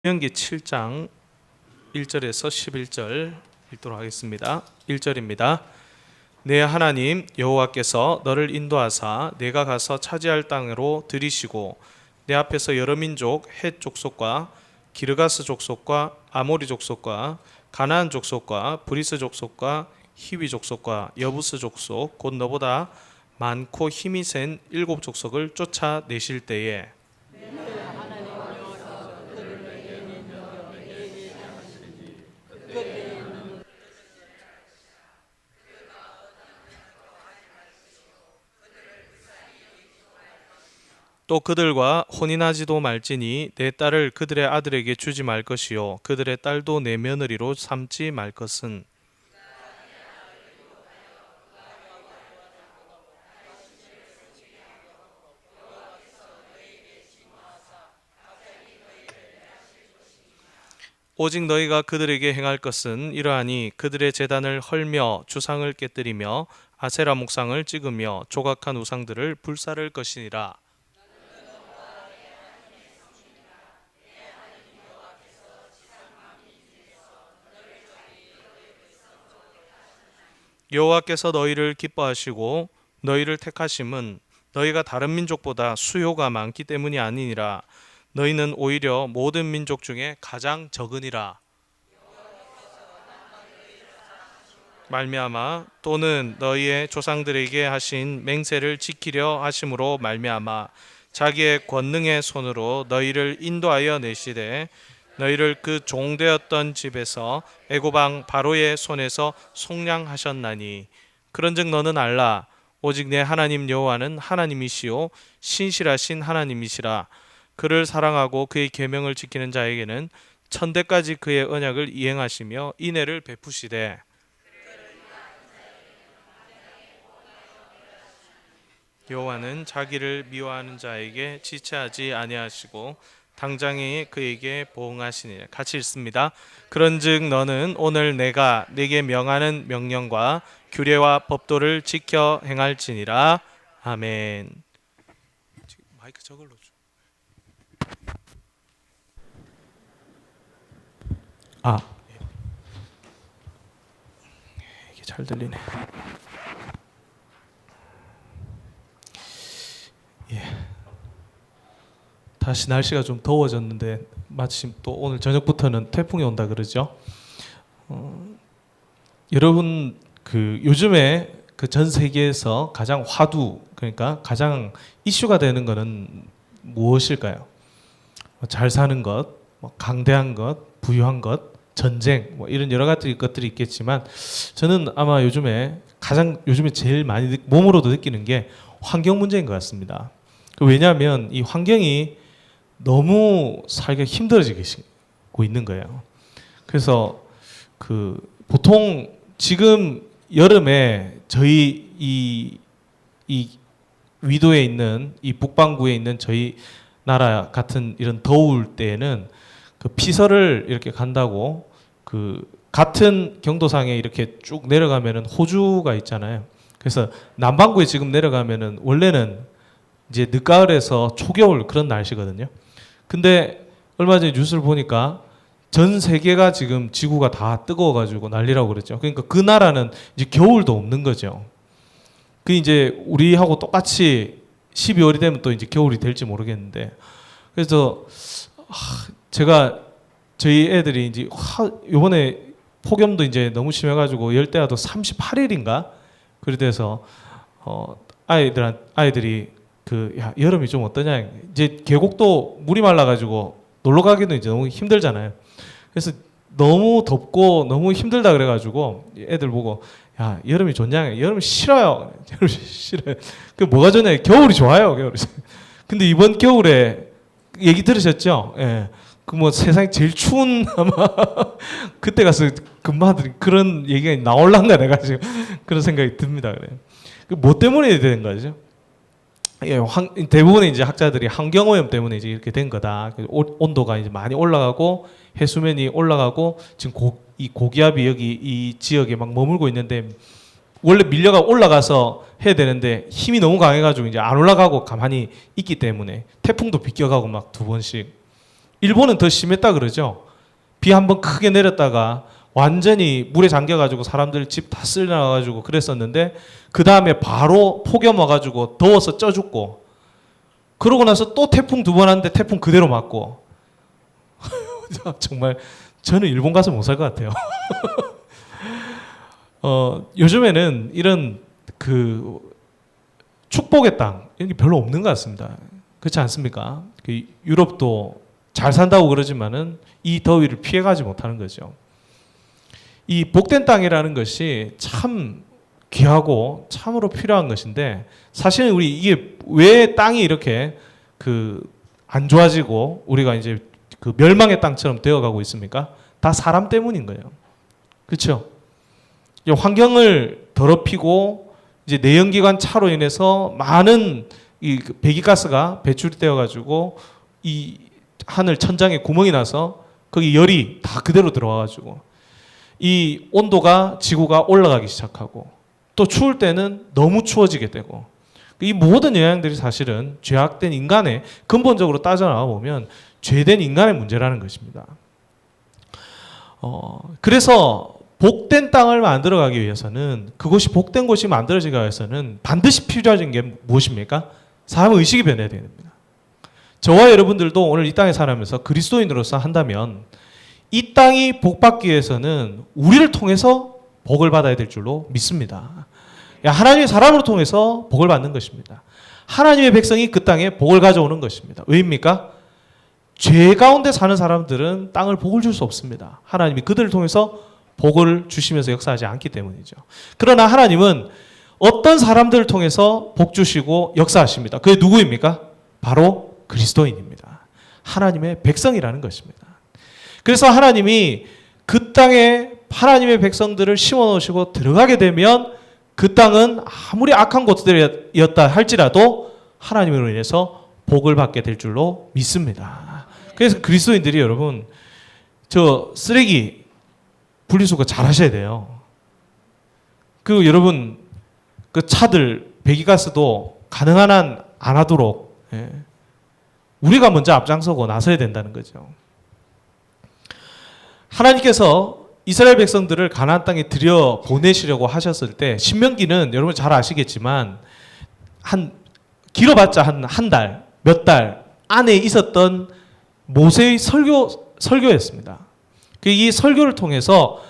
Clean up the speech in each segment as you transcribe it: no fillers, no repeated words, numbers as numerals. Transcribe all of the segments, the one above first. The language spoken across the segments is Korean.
신명기 7장 1절에서 11절 읽도록 하겠습니다. 1절입니다. 내 하나님 여호와께서 너를 인도하사 내가 가서 차지할 땅으로 들이시고 내 앞에서 여러 민족 헷 족속과 기르가스 족속과 아모리 족속과 가나안 족속과 브리스 족속과 히위 족속과 여부스 족속 곧 너보다 많고 힘이 센 7 족속을 쫓아내실 때에 또 그들과 혼인하지도 말지니 내 딸을 그들의 아들에게 주지 말 것이요 그들의 딸도 내 며느리로 삼지 말 것은 오직 너희가 그들에게 행할 것은 이러하니 그들의 제단을 헐며 주상을 깨뜨리며 아세라 목상을 찍으며 조각한 우상들을 불사를 것이니라. 여호와께서 너희를 기뻐하시고 너희를 택하심은 너희가 다른 민족보다 수요가 많기 때문이 아니니라. 너희는 오히려 모든 민족 중에 가장 적으니라. 말미암아 또는 너희의 조상들에게 하신 맹세를 지키려 하심으로 말미암아 자기의 권능의 손으로 너희를 인도하여 내시되 너희를 그 종되었던 집에서 애굽 왕 바로의 손에서 속량하셨나니 그런즉 너는 알라. 오직 내 하나님 여호와는 하나님이시요 신실하신 하나님이시라. 그를 사랑하고 그의 계명을 지키는 자에게는 천대까지 그의 언약을 이행하시며 인애를 베푸시되 여호와는 자기를 미워하는 자에게 지체하지 아니하시고 당장에 그에게 보응하시니. 같이 읽습니다. 그런즉 너는 오늘 내가 네게 명하는 명령과 규례와 법도를 지켜 행할지니라. 아멘. 마이크 저걸로 줘. 이게 잘 들리네. 다시 날씨가 좀 더워졌는데 마침 또 오늘 저녁부터는 태풍이 온다 그러죠. 여러분 요즘에 전 세계에서 가장 화두 그러니까 가장 이슈가 되는 것은 무엇일까요? 잘 사는 것, 강대한 것, 부유한 것, 전쟁 이런 여러 가지 것들이 있겠지만 저는 아마 요즘에 제일 많이 몸으로도 느끼는 게 환경 문제인 것 같습니다. 왜냐하면 이 환경이 너무 살기가 힘들어지고 있는 거예요. 그래서 보통 지금 여름에 저희 이 위도에 있는 이 북반구에 있는 저희 나라 같은 이런 더울 때에는 피서를 이렇게 간다고 같은 경도상에 이렇게 쭉 내려가면은 호주가 있잖아요. 그래서 남반구에 지금 내려가면은 원래는 이제 늦가을에서 초겨울 그런 날씨거든요. 근데 얼마 전에 뉴스를 보니까 전 세계가 지금 지구가 다 뜨거워가지고 난리라고 그랬죠. 그러니까 그 나라는 이제 겨울도 없는 거죠. 그 이제 우리하고 똑같이 12월이 되면 또 이제 겨울이 될지 모르겠는데 그래서 제가 저희 애들이 이제 이번에 폭염도 이제 너무 심해가지고 열대야도 38일인가 그래 돼서 아이들이 야 여름이 좀 어떠냐 이제 계곡도 물이 말라가지고 놀러 가기도 이제 너무 힘들잖아요. 그래서 너무 덥고 너무 힘들다 그래가지고 애들 보고 야 여름이 좋냐? 여름 싫어요. 여름 싫어요. 그 뭐가 좋냐? 겨울이 좋아요. 겨울이. 근데 이번 겨울에 얘기 들으셨죠? 예. 세상에 제일 추운 아마 그때 가서 근무하더니 그런 얘기가 나올란가 내가 지금 그런 생각이 듭니다. 그래요. 뭐 때문에 되는 거죠? 대부분의 이제 학자들이 환경오염 때문에 이제 이렇게 된 거다. 온도가 이제 많이 올라가고 해수면이 올라가고 지금 이 고기압이 여기 이 지역에 막 머물고 있는데 원래 밀려가 올라가서 해야 되는데 힘이 너무 강해가지고 이제 안 올라가고 가만히 있기 때문에 태풍도 비껴가고 막 2번씩 일본은 더 심했다 그러죠. 비 한번 크게 내렸다가 완전히 물에 잠겨가지고 사람들 집 다 쓸려나가지고 그랬었는데 그 다음에 바로 폭염 와가지고 더워서 쪄 죽고 그러고 나서 또 태풍 두 번 왔는데 태풍 그대로 맞고 정말 저는 일본 가서 못 살 것 같아요. 요즘에는 이런 그 축복의 땅 이런 게 별로 없는 것 같습니다. 그렇지 않습니까? 그 유럽도 잘 산다고 그러지만은 이 더위를 피해가지 못하는 거죠. 이 복된 땅이라는 것이 참 귀하고 참으로 필요한 것인데 사실은 우리 이게 왜 땅이 이렇게 그 안 좋아지고 우리가 이제 그 멸망의 땅처럼 되어가고 있습니까? 다 사람 때문인 거예요. 그렇죠? 환경을 더럽히고 이제 내연기관 차로 인해서 많은 이 배기가스가 배출되어 가지고 이 하늘 천장에 구멍이 나서 거기 열이 다 그대로 들어와 가지고 이 온도가 지구가 올라가기 시작하고 또 추울 때는 너무 추워지게 되고 이 모든 영향들이 사실은 죄악된 인간의 근본적으로 따져나와 보면 죄된 인간의 문제라는 것입니다. 그래서 복된 땅을 만들어가기 위해서는 그것이 복된 곳이 만들어지기 위해서는 반드시 필요한 게 무엇입니까? 사람의 의식이 변해야 됩니다. 저와 여러분들도 오늘 이 땅에 살아가면서 그리스도인으로서 한다면 이 땅이 복받기 위해서는 우리를 통해서 복을 받아야 될 줄로 믿습니다. 하나님의 사람으로 통해서 복을 받는 것입니다. 하나님의 백성이 그 땅에 복을 가져오는 것입니다. 왜입니까? 죄 가운데 사는 사람들은 땅을 복을 줄 수 없습니다. 하나님이 그들을 통해서 복을 주시면서 역사하지 않기 때문이죠. 그러나 하나님은 어떤 사람들을 통해서 복 주시고 역사하십니다. 그게 누구입니까? 바로 그리스도인입니다. 하나님의 백성이라는 것입니다. 그래서 하나님이 그 땅에 하나님의 백성들을 심어놓으시고 들어가게 되면 그 땅은 아무리 악한 곳들이었다 할지라도 하나님으로 인해서 복을 받게 될 줄로 믿습니다. 그래서 그리스도인들이 여러분 저 쓰레기 분리수거 잘 하셔야 돼요. 그 여러분 그 차들 배기가스도 가능한 한 안 하도록 우리가 먼저 앞장서고 나서야 된다는 거죠. 하나님께서 이스라엘 백성들을 가나안 땅에 들여 보내시려고 하셨을 때 신명기는 여러분 잘 아시겠지만 한 길어봤자 한 달, 몇 달 안에 있었던 모세의 설교였습니다. 이 설교를 통해서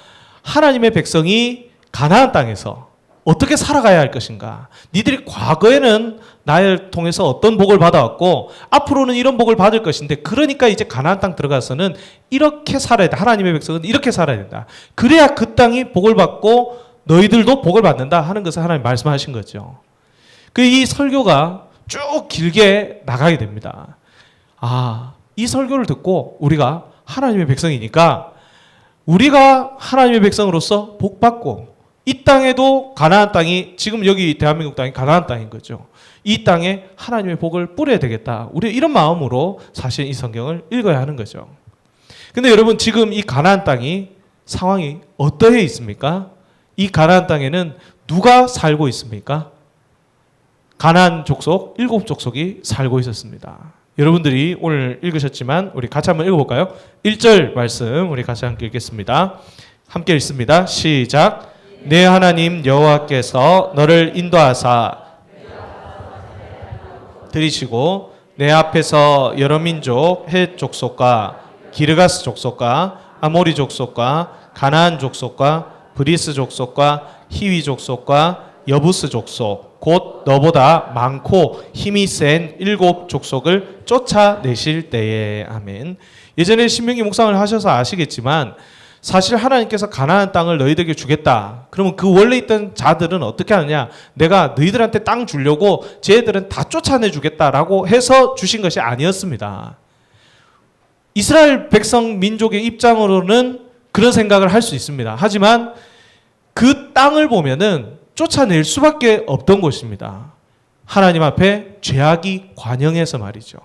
하나님의 백성이 가나안 땅에서 어떻게 살아가야 할 것인가? 니들이 과거에는 나를 통해서 어떤 복을 받아왔고 앞으로는 이런 복을 받을 것인데 그러니까 이제 가나안 땅 들어가서는 이렇게 살아야 돼. 하나님의 백성은 이렇게 살아야 된다. 그래야 그 땅이 복을 받고 너희들도 복을 받는다 하는 것을 하나님 말씀하신 거죠. 이 설교가 쭉 길게 나가게 됩니다. 이 설교를 듣고 우리가 하나님의 백성이니까 우리가 하나님의 백성으로서 복 받고 이 땅에도 가나안 땅이 지금 여기 대한민국 땅이 가나안 땅인 거죠. 이 땅에 하나님의 복을 뿌려야 되겠다. 우리 이런 마음으로 사실 이 성경을 읽어야 하는 거죠. 근데 여러분 지금 이 가나안 땅이 상황이 어떠해 있습니까? 이 가나안 땅에는 누가 살고 있습니까? 가나안 족속 7족속이 살고 있었습니다. 여러분들이 오늘 읽으셨지만 우리 같이 한번 읽어볼까요? 1절 말씀 우리 같이 함께 읽겠습니다. 함께 읽습니다. 시작. 내 하나님 여호와께서 너를 인도하사 들이시고 내 앞에서 여러 민족 헷 족속과 기르가스 족속과 아모리 족속과 가나안 족속과 브리스 족속과 히위 족속과 여부스 족속 곧 너보다 많고 힘이 센 7족속을 쫓아내실 때에 아멘. 예전에 신명기 묵상을 하셔서 아시겠지만 사실 하나님께서 가나안 땅을 너희들에게 주겠다. 그러면 그 원래 있던 자들은 어떻게 하느냐? 내가 너희들한테 땅 주려고 쟤들은 다 쫓아내 주겠다라고 해서 주신 것이 아니었습니다. 이스라엘 백성 민족의 입장으로는 그런 생각을 할 수 있습니다. 하지만 그 땅을 보면은 쫓아낼 수밖에 없던 곳입니다. 하나님 앞에 죄악이 관영해서 말이죠.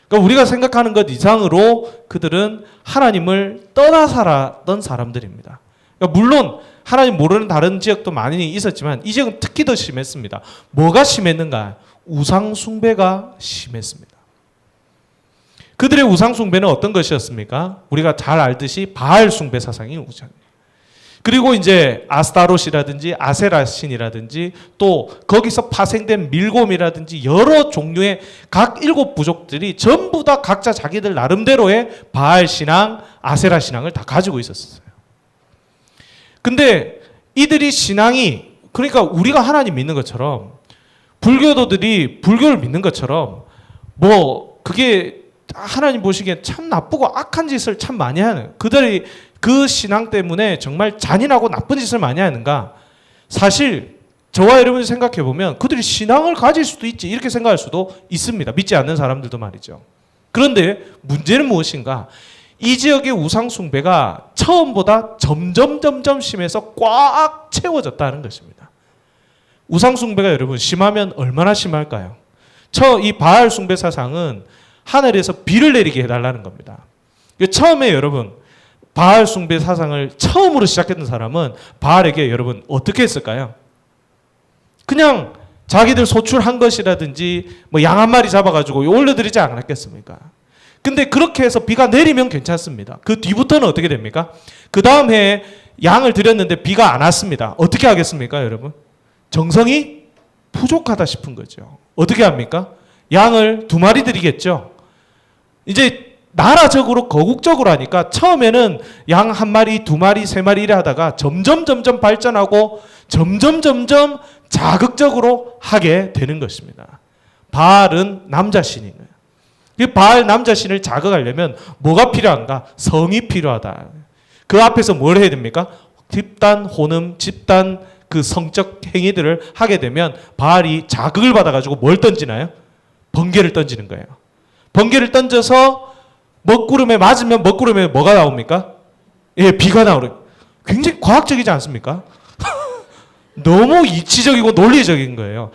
그러니까 우리가 생각하는 것 이상으로 그들은 하나님을 떠나 살았던 사람들입니다. 그러니까 물론 하나님 모르는 다른 지역도 많이 있었지만 이 지역은 특히 더 심했습니다. 뭐가 심했는가? 우상 숭배가 심했습니다. 그들의 우상 숭배는 어떤 것이었습니까? 우리가 잘 알듯이 바알 숭배 사상이 우상. 그리고 이제 아스타롯이라든지 아세라 신이라든지 또 거기서 파생된 밀곰이라든지 여러 종류의 각 7부족들이 전부 다 각자 자기들 나름대로의 바알 신앙, 아세라 신앙을 다 가지고 있었어요. 근데 이들이 신앙이, 그러니까 우리가 하나님 믿는 것처럼 불교도들이 불교를 믿는 것처럼 뭐 그게 하나님 보시기엔 참 나쁘고 악한 짓을 참 많이 하는, 그들이 그 신앙 때문에 정말 잔인하고 나쁜 짓을 많이 하는가? 사실 저와 여러분이 생각해 보면 그들이 신앙을 가질 수도 있지 이렇게 생각할 수도 있습니다. 믿지 않는 사람들도 말이죠. 그런데 문제는 무엇인가? 이 지역의 우상 숭배가 처음보다 점점 심해서 꽉 채워졌다는 것입니다. 우상 숭배가 여러분 심하면 얼마나 심할까요? 이 바알 숭배 사상은 하늘에서 비를 내리게 해달라는 겁니다. 처음에 여러분 바알 숭배 사상을 처음으로 시작했던 사람은 바알에게 여러분 어떻게 했을까요? 그냥 자기들 소출한 것이라든지 뭐 양 한 마리 잡아가지고 올려드리지 않았겠습니까? 근데 그렇게 해서 비가 내리면 괜찮습니다. 그 뒤부터는 어떻게 됩니까? 그 다음 해에 양을 드렸는데 비가 안 왔습니다. 어떻게 하겠습니까, 여러분? 정성이 부족하다 싶은 거죠. 어떻게 합니까? 양을 2마리 드리겠죠. 이제 나라적으로 거국적으로 하니까 처음에는 양 1마리, 2마리, 3마리 이래 하다가 점점 발전하고 점점 자극적으로 하게 되는 것입니다. 바알은 남자신인 거예요. 이 바알 남자신을 자극하려면 뭐가 필요한가? 성이 필요하다. 그 앞에서 뭘 해야 됩니까? 집단 혼음, 집단 그 성적 행위들을 하게 되면 바알이 자극을 받아가지고 뭘 던지나요? 번개를 던지는 거예요. 번개를 던져서 먹구름에 맞으면 먹구름에 뭐가 나옵니까? 예, 비가 나오는. 굉장히 과학적이지 않습니까? 너무 이치적이고 논리적인 거예요.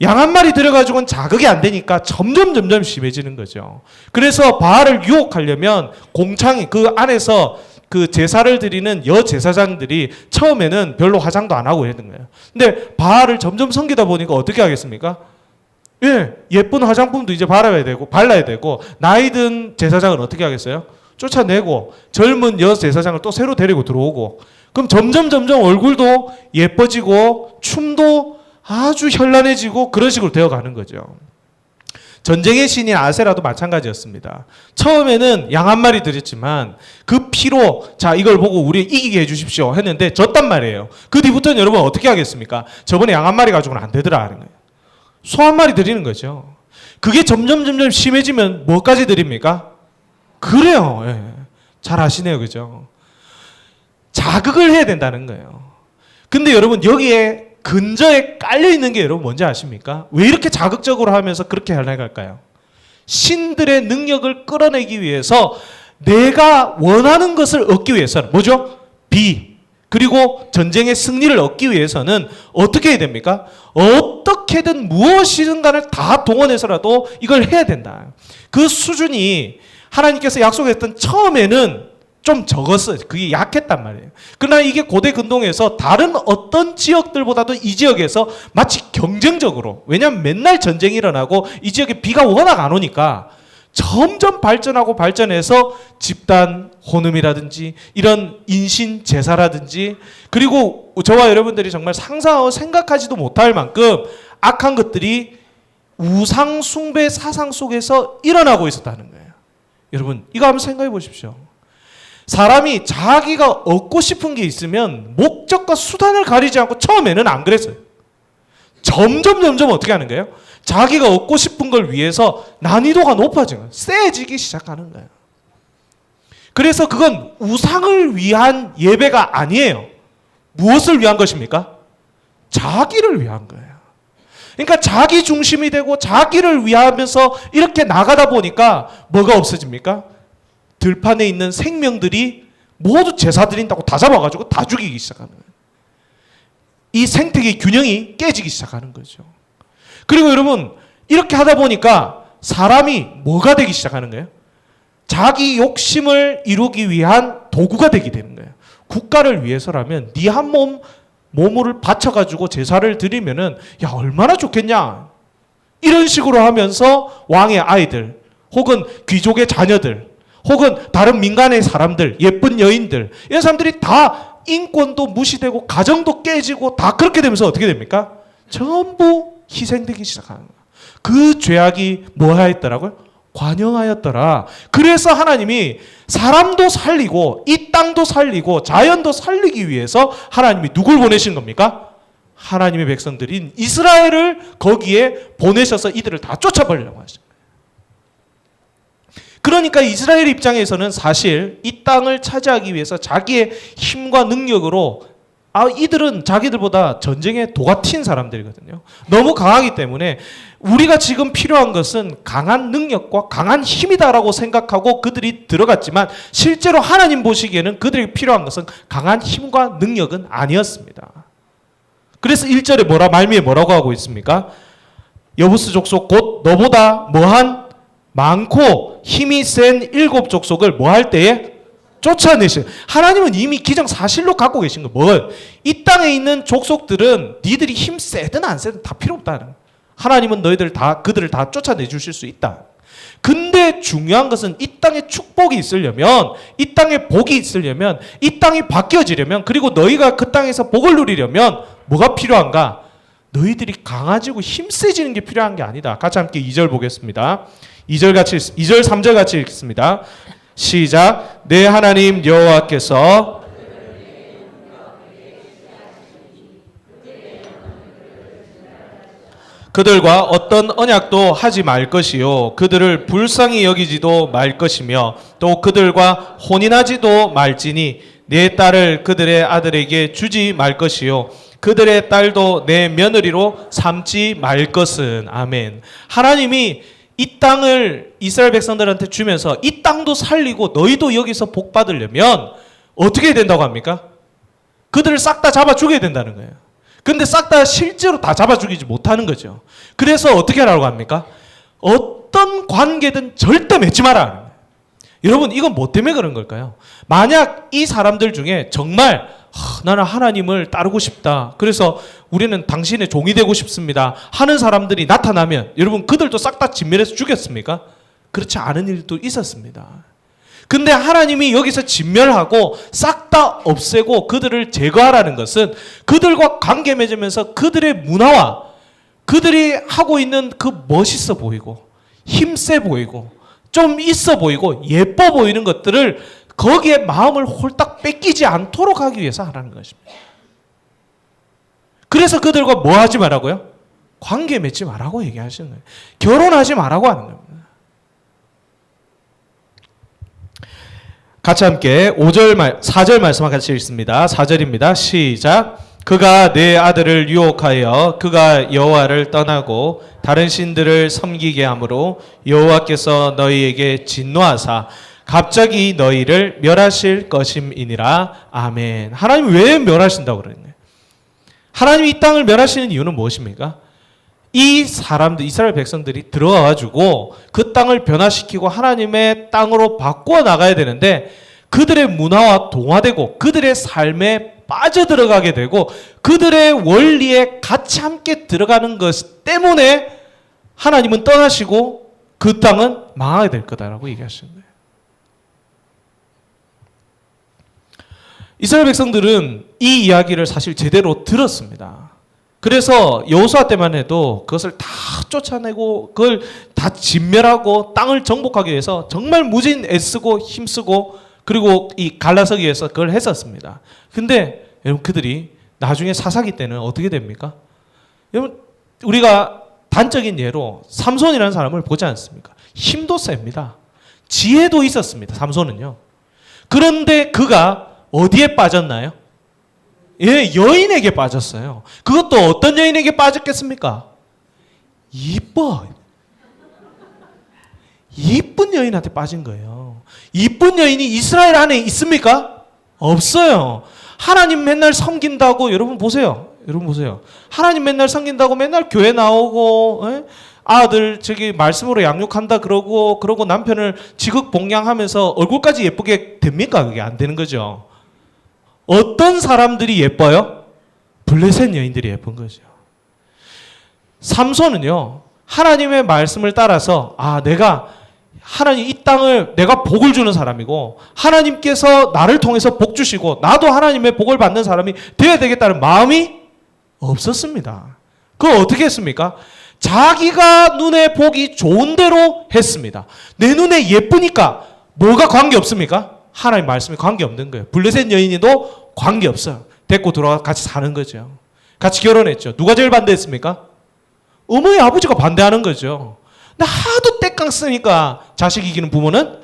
양 1마리 들여가지고는 자극이 안 되니까 점점 심해지는 거죠. 그래서 바알을 유혹하려면 공창이 그 안에서 그 제사를 드리는 여제사장들이 처음에는 별로 화장도 안 하고 했는 거예요. 근데 바알을 점점 섬기다 보니까 어떻게 하겠습니까? 예, 예쁜 화장품도 이제 발라야 되고 나이 든 제사장은 어떻게 하겠어요? 쫓아내고 젊은 여 제사장을 또 새로 데리고 들어오고, 그럼 점점 얼굴도 예뻐지고 춤도 아주 현란해지고 그런 식으로 되어가는 거죠. 전쟁의 신인 아세라도 마찬가지였습니다. 처음에는 양 1마리 드렸지만 그 피로 자 이걸 보고 우리 이기게 해주십시오 했는데 졌단 말이에요. 그 뒤부터는 여러분 어떻게 하겠습니까? 저번에 양 1마리 가지고는 안 되더라 하는 거예요. 소 1마리 드리는 거죠. 그게 점점 심해지면 뭐까지 드립니까? 그래요. 예. 잘 아시네요. 그죠? 자극을 해야 된다는 거예요. 근데 여러분 여기에 근저에 깔려 있는 게 여러분 뭔지 아십니까? 왜 이렇게 자극적으로 하면서 그렇게 해나갈까요? 신들의 능력을 끌어내기 위해서 내가 원하는 것을 얻기 위해서는 뭐죠? 비. 그리고 전쟁의 승리를 얻기 위해서는 어떻게 해야 됩니까? 어떻게든 무엇이든 간을 다 동원해서라도 이걸 해야 된다. 그 수준이 하나님께서 약속했던 처음에는 좀 적었어요. 그게 약했단 말이에요. 그러나 이게 고대 근동에서 다른 어떤 지역들보다도 이 지역에서 마치 경쟁적으로, 왜냐하면 맨날 전쟁이 일어나고 이 지역에 비가 워낙 안 오니까 점점 발전해서 집단 혼음이라든지 이런 인신 제사라든지, 그리고 저와 여러분들이 정말 상상하고 생각하지도 못할 만큼 악한 것들이 우상 숭배 사상 속에서 일어나고 있었다는 거예요. 여러분 이거 한번 생각해 보십시오. 사람이 자기가 얻고 싶은 게 있으면 목적과 수단을 가리지 않고, 처음에는 안 그랬어요. 점점 어떻게 하는 거예요? 자기가 얻고 싶은 걸 위해서 난이도가 높아지는 거예요. 세지기 시작하는 거예요. 그래서 그건 우상을 위한 예배가 아니에요. 무엇을 위한 것입니까? 자기를 위한 거예요. 그러니까 자기 중심이 되고 자기를 위하면서 이렇게 나가다 보니까 뭐가 없어집니까? 들판에 있는 생명들이 모두 제사 드린다고 다 잡아가지고 다 죽이기 시작하는 거예요. 이 생태계 균형이 깨지기 시작하는 거죠. 그리고 여러분 이렇게 하다 보니까 사람이 뭐가 되기 시작하는 거예요? 자기 욕심을 이루기 위한 도구가 되게 되는 거예요. 국가를 위해서라면 네 한 몸을 바쳐가지고 제사를 드리면은 야 얼마나 좋겠냐, 이런 식으로 하면서 왕의 아이들 혹은 귀족의 자녀들, 혹은 다른 민간의 사람들, 예쁜 여인들, 이런 사람들이 다 인권도 무시되고 가정도 깨지고 다 그렇게 되면서 어떻게 됩니까? 전부 희생되기 시작하는 거예요. 그 죄악이 뭐 하였더라고요? 관영하였더라. 그래서 하나님이 사람도 살리고 이 땅도 살리고 자연도 살리기 위해서 하나님이 누굴 보내신 겁니까? 하나님의 백성들인 이스라엘을 거기에 보내셔서 이들을 다 쫓아버리려고 하신 거예요. 그러니까 이스라엘 입장에서는 사실 이 땅을 차지하기 위해서 자기의 힘과 능력으로 이들은 자기들보다 전쟁에 도가 튄 사람들이거든요. 너무 강하기 때문에 우리가 지금 필요한 것은 강한 능력과 강한 힘이다라고 생각하고 그들이 들어갔지만 실제로 하나님 보시기에는 그들에게 필요한 것은 강한 힘과 능력은 아니었습니다. 그래서 1절에 말미에 뭐라고 하고 있습니까? 여부스 족속 곧 너보다 뭐한 많고 힘이 센 7 족속을 뭐 할 때에 쫓아내셔. 하나님은 이미 기정사실로 갖고 계신 거. 뭘? 이 땅에 있는 족속들은 니들이 힘 세든 안 세든 다 필요 없다는. 하나님은 그들을 다 쫓아내 주실 수 있다. 근데 중요한 것은 이 땅에 축복이 있으려면, 이 땅에 복이 있으려면, 이 땅이 바뀌어지려면, 그리고 너희가 그 땅에서 복을 누리려면 뭐가 필요한가? 너희들이 강해지고 힘세지는 게 필요한 게 아니다. 같이 함께 2절 보겠습니다. 2절 3절 같이 읽겠습니다. 시작. 내 하나님 여호와께서 그들과 어떤 언약도 하지 말 것이요 그들을 불쌍히 여기지도 말 것이며 또 그들과 혼인하지도 말지니 내 딸을 그들의 아들에게 주지 말 것이요 그들의 딸도 내 며느리로 삼지 말 것은. 아멘. 하나님이 이 땅을 이스라엘 백성들한테 주면서 이 땅도 살리고 너희도 여기서 복 받으려면 어떻게 된다고 합니까? 그들을 싹 다 잡아 죽여야 된다는 거예요. 근데 싹 다 실제로 다 잡아 죽이지 못하는 거죠. 그래서 어떻게 하라고 합니까? 어떤 관계든 절대 맺지 마라. 여러분, 이건 뭐 때문에 그런 걸까요? 만약 이 사람들 중에 정말 나는 하나님을 따르고 싶다, 그래서 우리는 당신의 종이 되고 싶습니다 하는 사람들이 나타나면 여러분 그들도 싹 다 진멸해서 죽였습니까? 그렇지 않은 일도 있었습니다. 근데 하나님이 여기서 진멸하고 싹 다 없애고 그들을 제거하라는 것은 그들과 관계 맺으면서 그들의 문화와 그들이 하고 있는 그 멋있어 보이고 힘세 보이고 좀 있어 보이고 예뻐 보이는 것들을 거기에 마음을 홀딱 뺏기지 않도록 하기 위해서 하라는 것입니다. 그래서 그들과 뭐 하지 말라고요? 관계 맺지 말라고 얘기하시는 거예요. 결혼하지 말라고 하는 겁니다. 같이 함께 4절 말씀 같이 읽습니다. 4절입니다. 시작. 그가 내 아들을 유혹하여 그가 여호와를 떠나고 다른 신들을 섬기게 하므로 여호와께서 너희에게 진노하사 갑자기 너희를 멸하실 것임이니라. 아멘. 하나님 왜 멸하신다고 그랬나요? 하나님이 이 땅을 멸하시는 이유는 무엇입니까? 이 사람들, 이스라엘 백성들이 들어와가지고 그 땅을 변화시키고 하나님의 땅으로 바꾸어 나가야 되는데 그들의 문화와 동화되고 그들의 삶에 빠져들어가게 되고 그들의 원리에 같이 함께 들어가는 것 때문에 하나님은 떠나시고 그 땅은 망하게 될 거다라고 얘기하시는 거예요. 이스라엘 백성들은 이 이야기를 사실 제대로 들었습니다. 그래서 여호수아 때만 해도 그것을 다 쫓아내고 그걸 다 진멸하고 땅을 정복하기 위해서 정말 무진 애쓰고 힘쓰고 그리고 이 갈라서기 위해서 그걸 했었습니다. 근데 여러분 그들이 나중에 사사기 때는 어떻게 됩니까? 여러분 우리가 단적인 예로 삼손이라는 사람을 보지 않습니까? 힘도 셉니다. 지혜도 있었습니다. 삼손은요. 그런데 그가 어디에 빠졌나요? 예, 여인에게 빠졌어요. 그것도 어떤 여인에게 빠졌겠습니까? 이쁜 여인한테 빠진 거예요. 이쁜 여인이 이스라엘 안에 있습니까? 없어요. 하나님 맨날 섬긴다고 여러분 보세요. 하나님 맨날 섬긴다고 맨날 교회 나오고 아들 말씀으로 양육한다 그러고 남편을 지극봉양하면서 얼굴까지 예쁘게 됩니까? 그게 안 되는 거죠. 어떤 사람들이 예뻐요? 블레셋 여인들이 예쁜 거죠. 삼손은요, 하나님의 말씀을 따라서 내가 하나님 이 땅을 내가 복을 주는 사람이고 하나님께서 나를 통해서 복 주시고 나도 하나님의 복을 받는 사람이 되어야 되겠다는 마음이 없었습니다. 그걸 어떻게 했습니까? 자기가 눈에 보기 좋은 대로 했습니다. 내 눈에 예쁘니까 뭐가 관계없습니까? 하나님 말씀이 관계없는 거예요. 블레셋 여인이도 관계없어요. 데리고 들어가 같이 사는 거죠. 같이 결혼했죠. 누가 제일 반대했습니까? 어머니 아버지가 반대하는 거죠. 근데 하도 떼깡 쓰니까 자식 이기는 부모는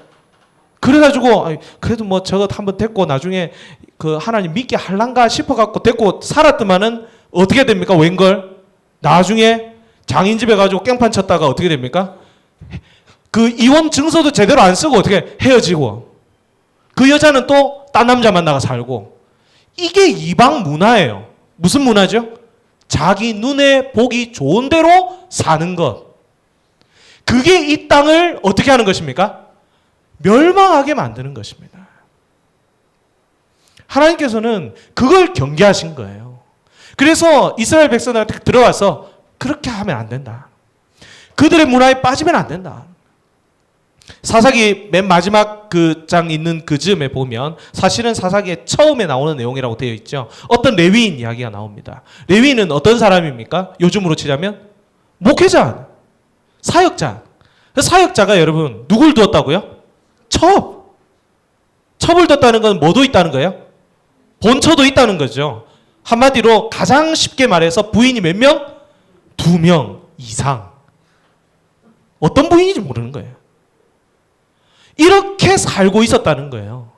그래가지고 그래도 뭐 저것 한번 데리고 나중에 그 하나님 믿게 할란가 싶어갖고 데리고 살았더만은 어떻게 됩니까? 웬걸? 나중에 장인 집에 가지고 깽판 쳤다가 어떻게 됩니까? 그 이혼 증서도 제대로 안 쓰고 어떻게 헤어지고 그 여자는 또 딴 남자 만나가 살고 이게 이방 문화예요. 무슨 문화죠? 자기 눈에 보기 좋은 대로 사는 것. 그게 이 땅을 어떻게 하는 것입니까? 멸망하게 만드는 것입니다. 하나님께서는 그걸 경계하신 거예요. 그래서 이스라엘 백성들한테 들어와서 그렇게 하면 안 된다. 그들의 문화에 빠지면 안 된다. 사사기 맨 마지막 그 장 있는 그 즈음에 보면 사실은 사사기의 처음에 나오는 내용이라고 되어 있죠. 어떤 레위인 이야기가 나옵니다. 레위인은 어떤 사람입니까? 요즘으로 치자면 목회자, 사역자. 사역자가 여러분 누굴 두었다고요? 첩을 뒀다는 건 뭐도 있다는 거예요? 본처도 있다는 거죠. 한마디로 가장 쉽게 말해서 부인이 몇 명? 2명 이상. 어떤 부인인지 모르는 거예요. 이렇게 살고 있었다는 거예요.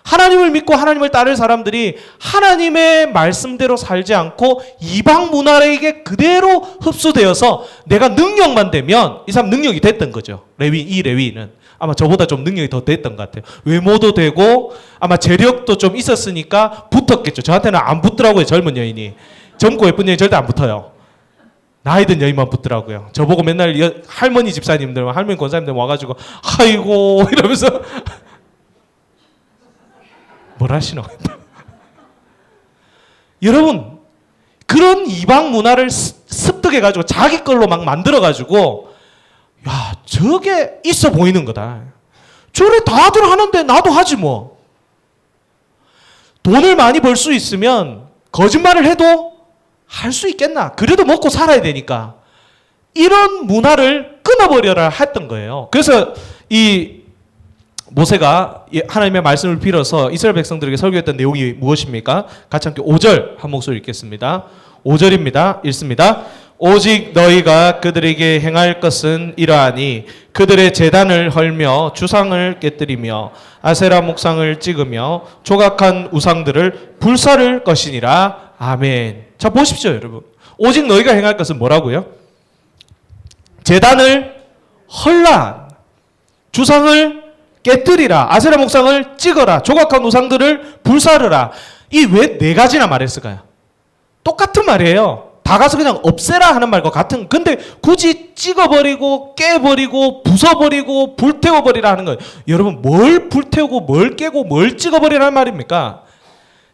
하나님을 믿고 하나님을 따를 사람들이 하나님의 말씀대로 살지 않고 이방 문화에게 그대로 흡수되어서 내가 능력만 되면 이 사람 능력이 됐던 거죠. 이 레위인은 아마 저보다 좀 능력이 더 됐던 것 같아요. 외모도 되고 아마 재력도 좀 있었으니까 붙었겠죠. 저한테는 안 붙더라고요. 젊은 여인이. 젊고 예쁜 여인 절대 안 붙어요. 나이 든 여인만 붙더라고요. 저보고 맨날 할머니 집사님들, 할머니 권사님들 와가지고 아이고 이러면서 뭘 하시노? 여러분 그런 이방 문화를 습득해가지고 자기 걸로 막 만들어가지고 야 저게 있어 보이는 거다. 저래 다들 하는데 나도 하지 뭐. 돈을 많이 벌 수 있으면 거짓말을 해도 할 수 있겠나? 그래도 먹고 살아야 되니까. 이런 문화를 끊어버려라 했던 거예요. 그래서 이 모세가 하나님의 말씀을 빌어서 이스라엘 백성들에게 설교했던 내용이 무엇입니까? 같이 함께 5절 한 목소리 읽겠습니다. 5절입니다. 읽습니다. 오직 너희가 그들에게 행할 것은 이러하니 그들의 제단을 헐며 주상을 깨뜨리며 아세라 목상을 찍으며 조각한 우상들을 불사를 것이니라. 아멘. 자 보십시오 여러분. 오직 너희가 행할 것은 뭐라고요? 제단을 헐라. 주상을 깨뜨리라. 아세라 목상을 찍어라. 조각한 우상들을 불사르라. 이 왜 네 가지나 말했을까요? 똑같은 말이에요. 다 가서 그냥 없애라 하는 말과 같은. 근데 굳이 찍어버리고 깨버리고 부숴버리고 불태워버리라 하는 거예요. 여러분 뭘 불태우고 뭘 깨고 뭘 찍어버리라는 말입니까?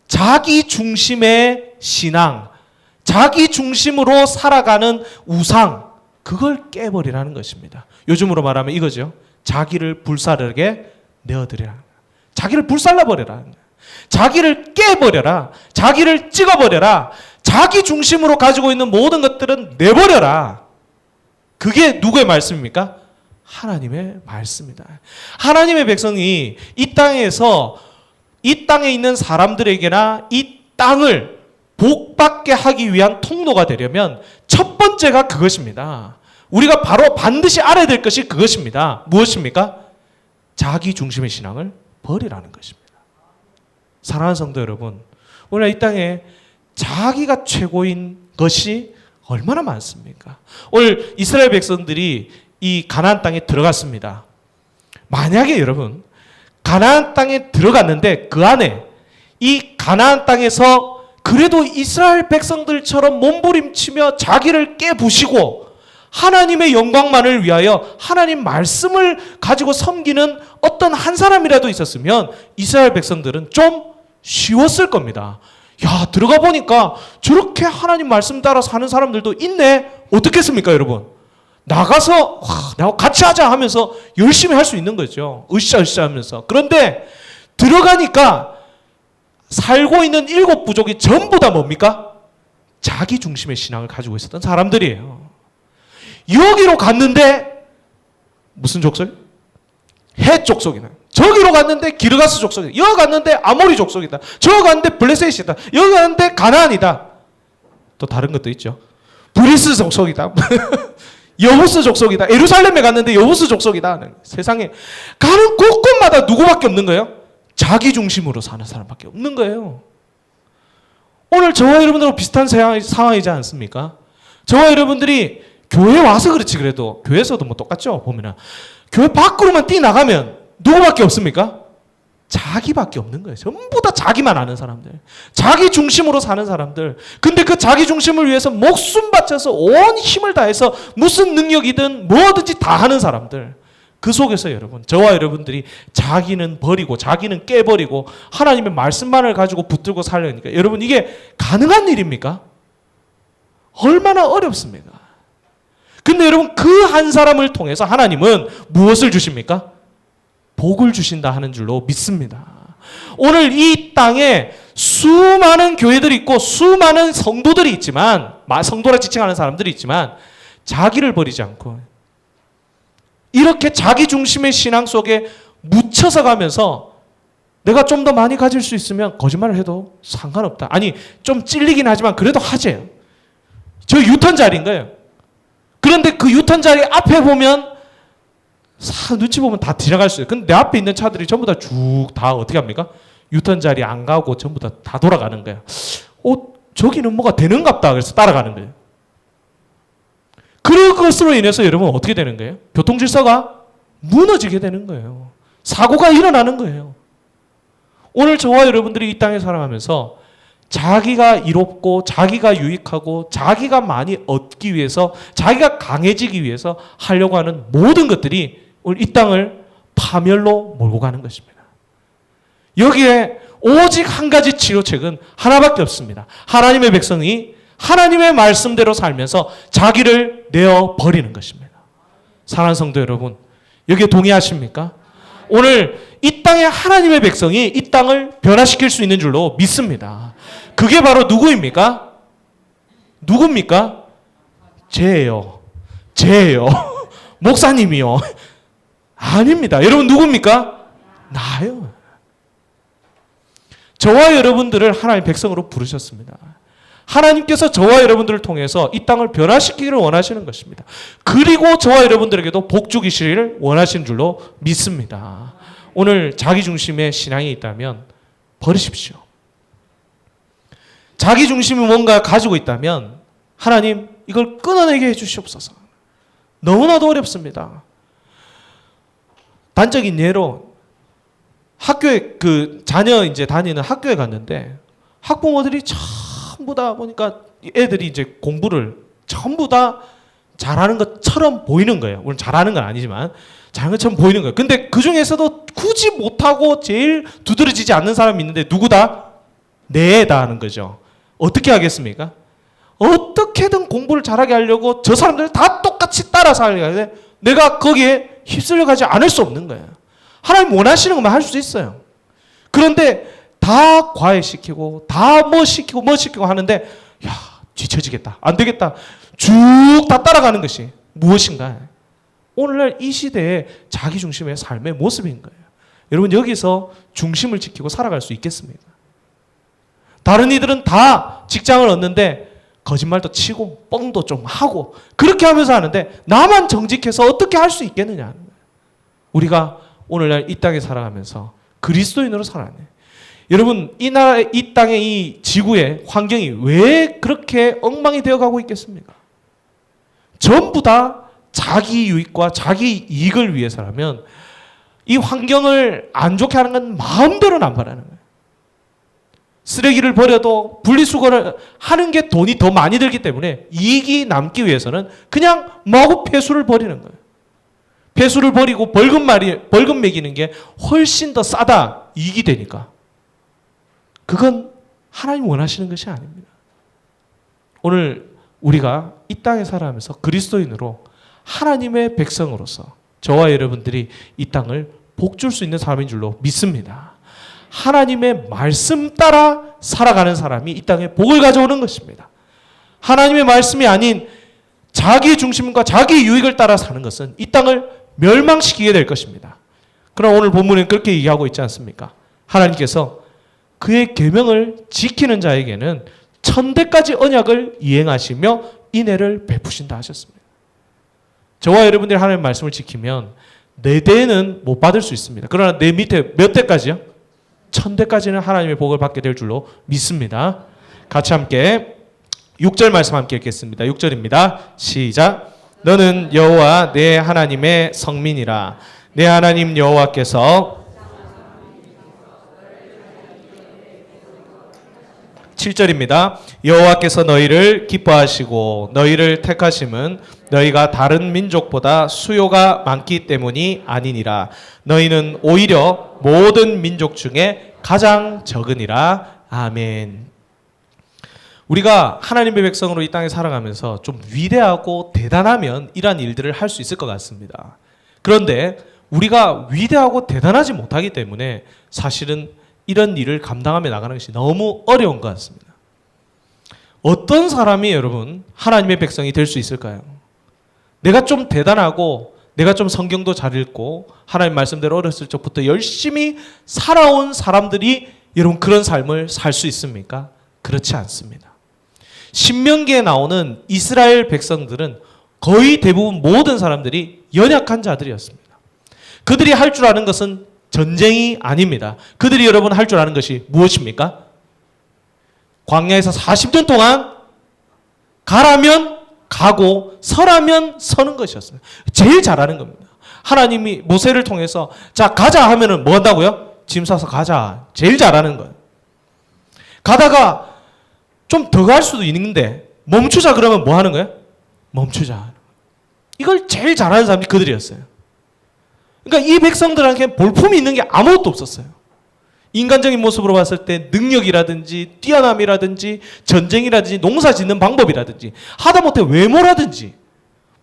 자기 중심의 신앙, 자기 중심으로 살아가는 우상, 그걸 깨버리라는 것입니다. 요즘으로 말하면 이거죠. 자기를 불사르게 내어드리라. 자기를 불살라버려라. 자기를 깨버려라. 자기를 찍어버려라. 자기 중심으로 가지고 있는 모든 것들은 내버려라. 그게 누구의 말씀입니까? 하나님의 말씀이다. 하나님의 백성이 이 땅에서 이 땅에 있는 사람들에게나 이 땅을 복받게 하기 위한 통로가 되려면 첫 번째가 그것입니다. 우리가 바로 반드시 알아야 될 것이 그것입니다. 무엇입니까? 자기 중심의 신앙을 버리라는 것입니다. 사랑하는 성도 여러분, 오늘 이 땅에 자기가 최고인 것이 얼마나 많습니까? 오늘 이스라엘 백성들이 이 가나안 땅에 들어갔습니다. 만약에 여러분 가나안 땅에 들어갔는데 그 안에 이 가나안 땅에서 그래도 이스라엘 백성들처럼 몸부림치며 자기를 깨부시고 하나님의 영광만을 위하여 하나님 말씀을 가지고 섬기는 어떤 한 사람이라도 있었으면 이스라엘 백성들은 좀 쉬웠을 겁니다. 야, 들어가 보니까 저렇게 하나님 말씀 따라 사는 사람들도 있네. 어떻겠습니까, 여러분? 나가서 나하고 같이 하자 하면서 열심히 할 수 있는 거죠. 으쌰으쌰 하면서. 그런데 들어가니까 살고 있는 7부족이 전부 다 뭡니까? 자기 중심의 신앙을 가지고 있었던 사람들이에요. 여기로 갔는데 무슨 족속? 헷 족속이다. 저기로 갔는데 기르가스 족속이다. 여기 갔는데 아모리 족속이다. 저기 갔는데 블레셋이다. 여기 갔는데 가나안이다. 또 다른 것도 있죠. 브리스 족속이다. 여부스 족속이다. 예루살렘에 갔는데 여부스 족속이다. 세상에 가는 곳곳마다 누구밖에 없는 거예요? 자기 중심으로 사는 사람밖에 없는 거예요. 오늘 저와 여러분들하고 비슷한 상황이지 않습니까? 저와 여러분들이 교회 와서 그렇지 그래도 교회에서도 뭐 똑같죠. 보면은 교회 밖으로만 뛰나가면 누구밖에 없습니까? 자기밖에 없는 거예요. 전부 다 자기만 아는 사람들. 자기 중심으로 사는 사람들. 근데 그 자기 중심을 위해서 목숨 바쳐서 온 힘을 다해서 무슨 능력이든 뭐든지 다 하는 사람들. 그 속에서 여러분, 저와 여러분들이 자기는 버리고 자기는 깨버리고 하나님의 말씀만을 가지고 붙들고 살려니까 여러분 이게 가능한 일입니까? 얼마나 어렵습니까? 근데 여러분 그 한 사람을 통해서 하나님은 무엇을 주십니까? 복을 주신다 하는 줄로 믿습니다. 오늘 이 땅에 수많은 교회들이 있고 수많은 성도들이 있지만 성도라 지칭하는 사람들이 있지만 자기를 버리지 않고 이렇게 자기 중심의 신앙 속에 묻혀서 가면서 내가 좀 더 많이 가질 수 있으면 거짓말을 해도 상관없다. 아니 좀 찔리긴 하지만 그래도 하재요. 저 유턴 자리인 거예요. 그런데 그 유턴 자리 앞에 보면 눈치 보면 다 지나갈 수 있어요. 근데 내 앞에 있는 차들이 전부 다 쭉 다 어떻게 합니까? 유턴 자리 안 가고 전부 다 돌아가는 거예요. 저기는 뭐가 되는갑다. 그래서 따라가는 거예요. 그것으로 인해서 여러분 어떻게 되는 거예요? 교통 질서가 무너지게 되는 거예요. 사고가 일어나는 거예요. 오늘 저와 여러분들이 이 땅에 살아가면서 자기가 이롭고 자기가 유익하고 자기가 많이 얻기 위해서 자기가 강해지기 위해서 하려고 하는 모든 것들이 오늘 이 땅을 파멸로 몰고 가는 것입니다. 여기에 오직 한 가지 치료책은 하나밖에 없습니다. 하나님의 백성이 하나님의 말씀대로 살면서 자기를 내어 버리는 것입니다. 사랑하는 성도 여러분, 여기에 동의하십니까? 오늘 이 땅에 하나님의 백성이 이 땅을 변화시킬 수 있는 줄로 믿습니다. 그게 바로 누구입니까? 누굽니까? 쟤예요. 목사님이요. 아닙니다. 여러분 누굽니까? 나요. 저와 여러분들을 하나님의 백성으로 부르셨습니다. 하나님께서 저와 여러분들을 통해서 이 땅을 변화시키기를 원하시는 것입니다. 그리고 저와 여러분들에게도 복 주기를 원하시는 줄로 믿습니다. 오늘 자기 중심의 신앙이 있다면 버리십시오. 자기 중심이 뭔가 가지고 있다면 하나님 이걸 끊어내게 해주시옵소서. 너무나도 어렵습니다. 단적인 예로 학교에 자녀 이제 다니는 학교에 갔는데 학부모들이 전부 다 보니까 애들이 이제 공부를 전부 다 잘하는 것처럼 보이는 거예요. 물론 잘하는 건 아니지만 잘하는 것처럼 보이는 거예요. 근데 그 중에서도 굳이 못하고 제일 두드러지지 않는 사람이 있는데 누구다? 내 애다 하는 거죠. 어떻게 하겠습니까? 어떻게든 공부를 잘하게 하려고 저 사람들 다 똑같이 따라서 하려고 하는데 내가 거기에 휩쓸려 가지 않을 수 없는 거예요. 하나님 원하시는 것만 할 수 있어요. 그런데 다 과외시키고 다 뭐 시키고 하는데 야 지쳐지겠다. 안 되겠다. 쭉 다 따라가는 것이 무엇인가? 오늘날 이 시대의 자기 중심의 삶의 모습인 거예요. 여러분 여기서 중심을 지키고 살아갈 수 있겠습니까? 다른 이들은 다 직장을 얻는데 거짓말도 치고 뻥도 좀 하고 그렇게 하면서 하는데 나만 정직해서 어떻게 할 수 있겠느냐. 우리가 오늘날 이 땅에 살아가면서 그리스도인으로 살아야 돼. 여러분 이 나라 이 땅의 이 지구의 환경이 왜 그렇게 엉망이 되어가고 있겠습니까? 전부 다 자기 유익과 자기 이익을 위해서라면 이 환경을 안 좋게 하는 건 마음대로는 안 바라는 거예요. 쓰레기를 버려도 분리수거를 하는 게 돈이 더 많이 들기 때문에 이익이 남기 위해서는 그냥 마구 폐수를 버리는 거예요. 폐수를 버리고 벌금 매기는 게 훨씬 더 싸다 이익이 되니까. 그건 하나님 원하시는 것이 아닙니다. 오늘 우리가 이 땅에 살아가면서 그리스도인으로 하나님의 백성으로서 저와 여러분들이 이 땅을 복줄 수 있는 사람인 줄로 믿습니다. 하나님의 말씀 따라 살아가는 사람이 이 땅에 복을 가져오는 것입니다. 하나님의 말씀이 아닌 자기 중심과 자기 유익을 따라 사는 것은 이 땅을 멸망시키게 될 것입니다. 그럼 오늘 본문은 그렇게 얘기하고 있지 않습니까? 하나님께서 그의 계명을 지키는 자에게는 천대까지 언약을 이행하시며 인애를 베푸신다 하셨습니다. 저와 여러분들이 하나님의 말씀을 지키면 내 대에는 못 받을 수 있습니다. 그러나 내 밑에 몇 대까지요? 천대까지는 하나님의 복을 받게 될 줄로 믿습니다. 같이 함께 6절 말씀 함께 읽겠습니다. 6절입니다. 시작. 너는 여호와 내 하나님의 성민이라. 내 하나님 여호와께서 7절입니다. 여호와께서 너희를 기뻐하시고 너희를 택하심은 너희가 다른 민족보다 수요가 많기 때문이 아니니라. 너희는 오히려 모든 민족 중에 가장 적으니라. 아멘. 우리가 하나님의 백성으로 이 땅에 살아가면서 좀 위대하고 대단하면 이러한 일들을 할 수 있을 것 같습니다. 그런데 우리가 위대하고 대단하지 못하기 때문에 사실은 이런 일을 감당하며 나가는 것이 너무 어려운 것 같습니다. 어떤 사람이 여러분 하나님의 백성이 될 수 있을까요? 내가 좀 대단하고 내가 좀 성경도 잘 읽고 하나님 말씀대로 어렸을 적부터 열심히 살아온 사람들이 여러분 그런 삶을 살 수 있습니까? 그렇지 않습니다. 신명기에 나오는 이스라엘 백성들은 거의 대부분 모든 사람들이 연약한 자들이었습니다. 그들이 할 줄 아는 것은 전쟁이 아닙니다. 그들이 여러분 할 줄 아는 것이 무엇입니까? 광야에서 40년 동안 가라면 가고 서라면 서는 것이었습니다. 제일 잘하는 겁니다. 하나님이 모세를 통해서 자 가자 하면은 뭐 한다고요? 짐 싸서 가자. 제일 잘하는 거예요. 가다가 좀 더 갈 수도 있는데 멈추자 그러면 뭐 하는 거예요? 멈추자. 이걸 제일 잘하는 사람이 그들이었어요. 그러니까 이 백성들한테 볼품이 있는 게 아무것도 없었어요. 인간적인 모습으로 봤을 때 능력이라든지 뛰어남이라든지 전쟁이라든지 농사 짓는 방법이라든지 하다못해 외모라든지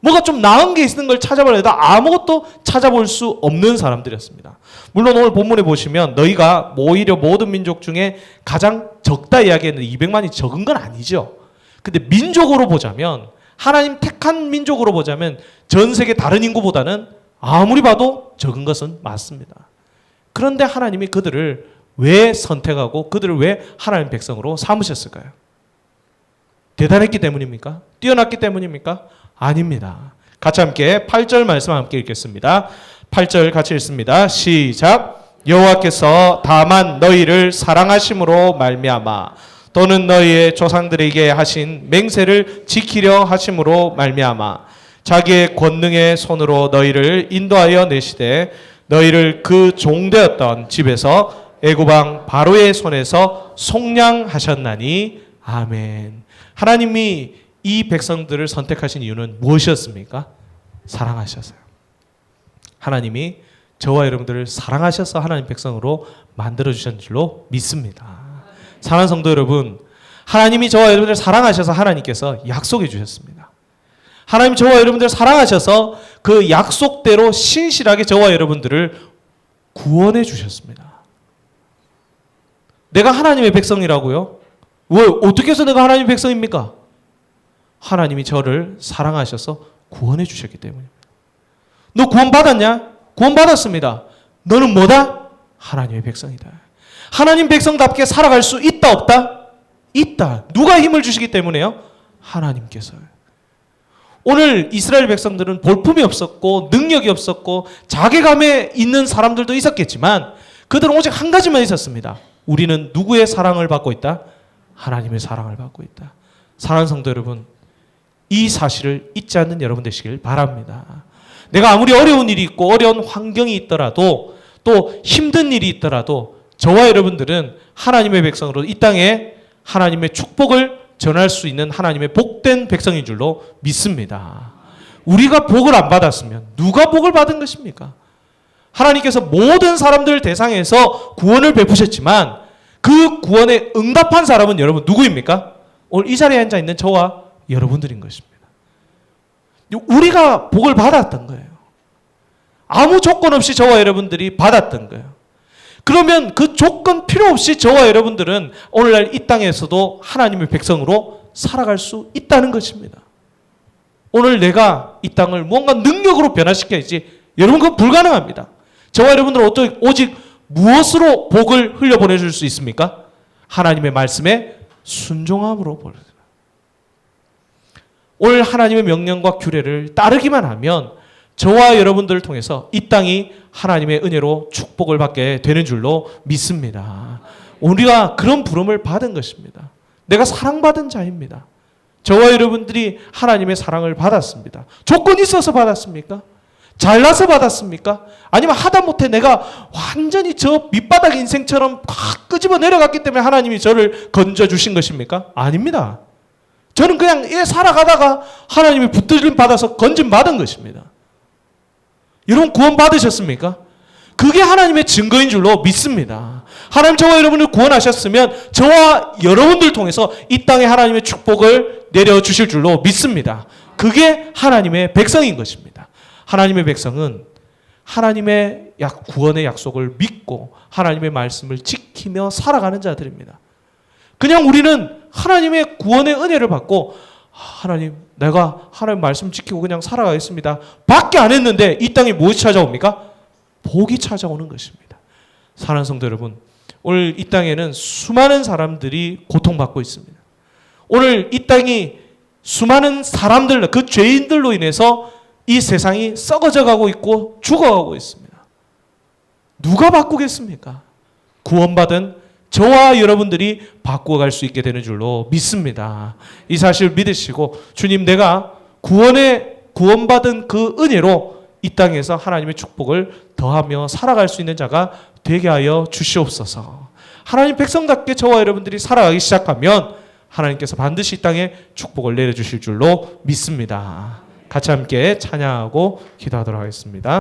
뭐가 좀 나은 게 있는 걸 찾아보려 해도 아무것도 찾아볼 수 없는 사람들이었습니다. 물론 오늘 본문에 보시면 너희가 오히려 모든 민족 중에 가장 적다 이야기했는데 200만이 적은 건 아니죠. 근데 민족으로 보자면 하나님 택한 민족으로 보자면 전 세계 다른 인구보다는 아무리 봐도 적은 것은 맞습니다. 그런데 하나님이 그들을 왜 선택하고 그들을 왜 하나님 백성으로 삼으셨을까요? 대단했기 때문입니까? 뛰어났기 때문입니까? 아닙니다. 같이 함께 8절 말씀 함께 읽겠습니다. 8절 같이 읽습니다. 시작. 여호와께서 다만 너희를 사랑하심으로 말미암아 또는 너희의 조상들에게 하신 맹세를 지키려 하심으로 말미암아 자기의 권능의 손으로 너희를 인도하여 내시되 너희를 그 종되었던 집에서 애굽 왕 바로의 손에서 속량하셨나니 아멘. 하나님이 이 백성들을 선택하신 이유는 무엇이었습니까? 사랑하셔서요. 하나님이 저와 여러분들을 사랑하셔서 하나님 백성으로 만들어 주신 줄로 믿습니다. 사랑하는 성도 여러분, 하나님이 저와 여러분들을 사랑하셔서 하나님께서 약속해 주셨습니다. 하나님 저와 여러분들을 사랑하셔서 그 약속대로 신실하게 저와 여러분들을 구원해 주셨습니다. 내가 하나님의 백성이라고요? 왜 어떻게 해서 내가 하나님의 백성입니까? 하나님이 저를 사랑하셔서 구원해 주셨기 때문입니다. 너 구원 받았냐? 구원 받았습니다. 너는 뭐다? 하나님의 백성이다. 하나님 백성답게 살아갈 수 있다 없다? 있다. 누가 힘을 주시기 때문에요? 하나님께서요. 오늘 이스라엘 백성들은 볼품이 없었고 능력이 없었고 자괴감에 있는 사람들도 있었겠지만 그들은 오직 한 가지만 있었습니다. 우리는 누구의 사랑을 받고 있다? 하나님의 사랑을 받고 있다. 사랑하는 성도 여러분, 이 사실을 잊지 않는 여러분 되시길 바랍니다. 내가 아무리 어려운 일이 있고 어려운 환경이 있더라도 또 힘든 일이 있더라도 저와 여러분들은 하나님의 백성으로 이 땅에 하나님의 축복을 전할 수 있는 하나님의 복된 백성인 줄로 믿습니다. 우리가 복을 안 받았으면 누가 복을 받은 것입니까? 하나님께서 모든 사람들을 대상해서 구원을 베푸셨지만 그 구원에 응답한 사람은 여러분 누구입니까? 오늘 이 자리에 앉아 있는 저와 여러분들인 것입니다. 우리가 복을 받았던 거예요. 아무 조건 없이 저와 여러분들이 받았던 거예요. 그러면 그 조건 필요 없이 저와 여러분들은 오늘날 이 땅에서도 하나님의 백성으로 살아갈 수 있다는 것입니다. 오늘 내가 이 땅을 뭔가 능력으로 변화시켜야지, 여러분 그건 불가능합니다. 저와 여러분들은 오직 무엇으로 복을 흘려보내줄 수 있습니까? 하나님의 말씀에 순종함으로 보내줍니다. 오늘 하나님의 명령과 규례를 따르기만 하면 저와 여러분들을 통해서 이 땅이 하나님의 은혜로 축복을 받게 되는 줄로 믿습니다. 우리가 그런 부름을 받은 것입니다. 내가 사랑받은 자입니다. 저와 여러분들이 하나님의 사랑을 받았습니다. 조건이 있어서 받았습니까? 잘나서 받았습니까? 아니면 하다못해 내가 완전히 저 밑바닥 인생처럼 확 끄집어 내려갔기 때문에 하나님이 저를 건져주신 것입니까? 아닙니다. 저는 그냥 살아가다가 하나님이 붙들림 받아서 건짐 받은 것입니다. 여러분 구원 받으셨습니까? 그게 하나님의 증거인 줄로 믿습니다. 하나님 저와 여러분을 구원하셨으면 저와 여러분들 통해서 이 땅에 하나님의 축복을 내려주실 줄로 믿습니다. 그게 하나님의 백성인 것입니다. 하나님의 백성은 하나님의 구원의 약속을 믿고 하나님의 말씀을 지키며 살아가는 자들입니다. 그냥 우리는 하나님의 구원의 은혜를 받고 하나님 내가 하나님 말씀 지키고 그냥 살아가겠습니다 밖에 안 했는데 이 땅에 무엇이 찾아옵니까? 복이 찾아오는 것입니다. 사랑하는 성도 여러분, 오늘 이 땅에는 수많은 사람들이 고통받고 있습니다. 오늘 이 땅이 수많은 사람들, 그 죄인들로 인해서 이 세상이 썩어져 가고 있고 죽어가고 있습니다. 누가 바꾸겠습니까? 구원받은 저와 여러분들이 바꾸어갈 수 있게 되는 줄로 믿습니다. 이 사실을 믿으시고 주님 내가 구원받은 그 은혜로 이 땅에서 하나님의 축복을 더하며 살아갈 수 있는 자가 되게 하여 주시옵소서. 하나님 백성답게 저와 여러분들이 살아가기 시작하면 하나님께서 반드시 이 땅에 축복을 내려주실 줄로 믿습니다. 같이 함께 찬양하고 기도하도록 하겠습니다.